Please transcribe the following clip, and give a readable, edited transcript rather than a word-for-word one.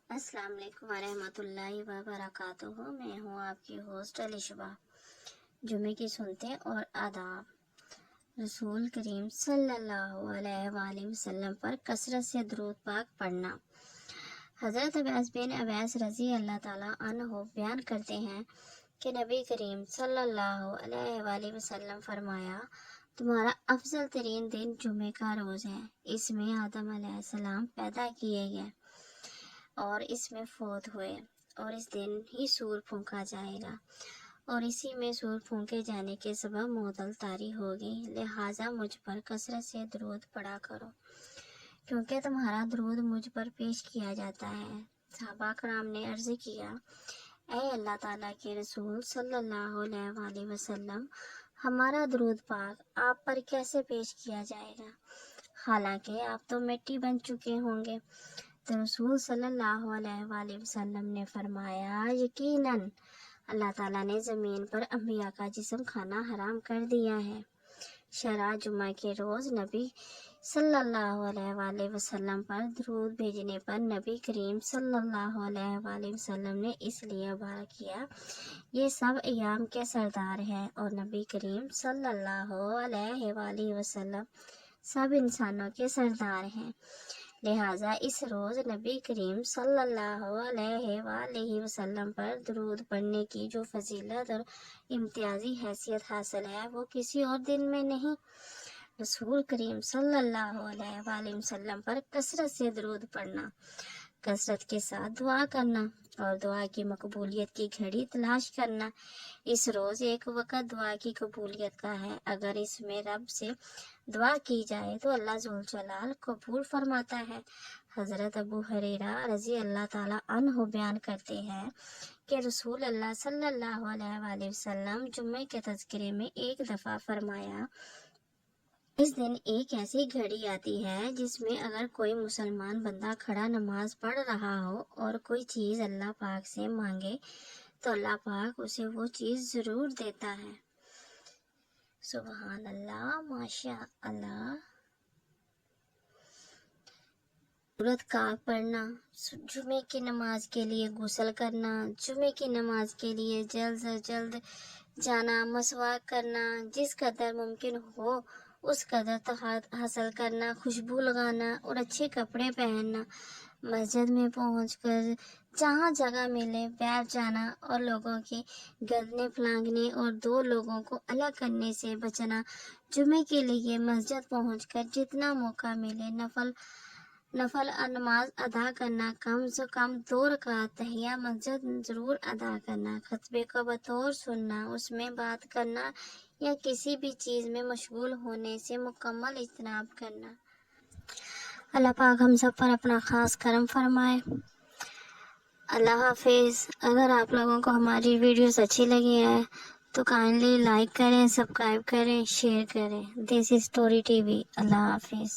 السلام علیکم ورحمۃ اللہ وبرکاتہ۔ میں ہوں آپ کی ہوسٹ علی شبہ۔ جمعے کی سنتے اور آداب۔ رسول کریم صلی اللہ علیہ وآلہ وسلم پر کثرت سے درود پاک پڑھنا۔ حضرت عباس بن عباس رضی اللہ تعالیٰ عنہ بیان کرتے ہیں کہ نبی کریم صلی اللہ علیہ وآلہ وسلم فرمایا، تمہارا افضل ترین دن جمعے کا روز ہے۔ اس میں آدم علیہ السلام پیدا کیے گئے اور اس میں فوت ہوئے، اور اس دن ہی سور پھونکا جائے گا، اور اسی میں سور پھونکے جانے کے سبب معطل طاری ہوگی، لہٰذا مجھ پر کثرت سے درود پڑھا کرو، کیونکہ تمہارا درود مجھ پر پیش کیا جاتا ہے۔ صحابہ کرام نے عرض کیا، اے اللہ تعالیٰ کے رسول صلی اللہ علیہ وآلہ وسلم، ہمارا درود پاک آپ پر کیسے پیش کیا جائے گا، حالانکہ آپ تو مٹی بن چکے ہوں گے؟ تو رسول صلی اللہ علیہ وآلہ وسلم نے فرمایا، یقیناً اللہ تعالیٰ نے زمین پر انبیاء کا جسم کھانا حرام کر دیا ہے۔ شرع جمعہ کے روز نبی صلی اللہ علیہ وآلہ وسلم پر درود بھیجنے پر نبی کریم صلی اللہ علیہ وآلہ وسلم نے اس لیے عبارہ کیا، یہ سب ایام کے سردار ہیں، اور نبی کریم صلی اللہ علیہ وآلہ وسلم سب انسانوں کے سردار ہیں، لہٰذا اس روز نبی کریم صلی اللہ علیہ وآلہ وسلم پر درود پڑھنے کی جو فضیلت اور امتیازی حیثیت حاصل ہے وہ کسی اور دن میں نہیں۔ رسول کریم صلی اللہ علیہ وآلہ وسلم پر کثرت سے درود پڑھنا، کثرت کے ساتھ دعا کرنا اور دعا کی مقبولیت کی گھڑی تلاش کرنا۔ اس روز ایک وقت دعا کی قبولیت کا ہے، اگر اس میں رب سے دعا کی جائے تو اللہ ذوالجلال قبول فرماتا ہے۔ حضرت ابو ہریرہ رضی اللہ تعالیٰ عنہ بیان کرتے ہیں کہ رسول اللہ صلی اللہ علیہ وآلہ وسلم جمعے کے تذکرے میں ایک دفعہ فرمایا، اس دن ایک ایسی گھڑی آتی ہے جس میں اگر کوئی مسلمان بندہ کھڑا نماز پڑھ رہا ہو اور کوئی چیز اللہ پاک سے مانگے تو اللہ پاک اسے وہ چیز ضرور دیتا ہے۔ سبحان اللہ، ماشاء اللہ۔ سورۃ کاف پڑھنا، جمعے کی نماز کے لیے غسل کرنا، جمعے کی نماز کے لیے جلد سے جلد جانا، مسواک کرنا، جس قدر ممکن ہو اس قدر طہارت حاصل کرنا، خوشبو لگانا اور اچھے کپڑے پہننا، مسجد میں پہنچ کر جہاں جگہ ملے بیٹھ جانا اور لوگوں کی گردنیں پھلانگنے اور دو لوگوں کو الگ کرنے سے بچنا، جمعے کے لیے مسجد پہنچ کر جتنا موقع ملے نفل نماز ادا کرنا، کم سے کم 2 رکعت تحیہ مسجد ضرور ادا کرنا، خطبے کو بطور سننا، اس میں بات کرنا یا کسی بھی چیز میں مشغول ہونے سے مکمل اجتناب کرنا۔ اللہ پاک ہم سب پر اپنا خاص کرم فرمائے۔ اللہ حافظ۔ اگر آپ لوگوں کو ہماری ویڈیوز اچھی لگی ہیں تو کائنڈلی لائک کریں، سبسکرائب کریں، شیئر کریں۔ دس از اسٹوری ٹی وی۔ اللہ حافظ۔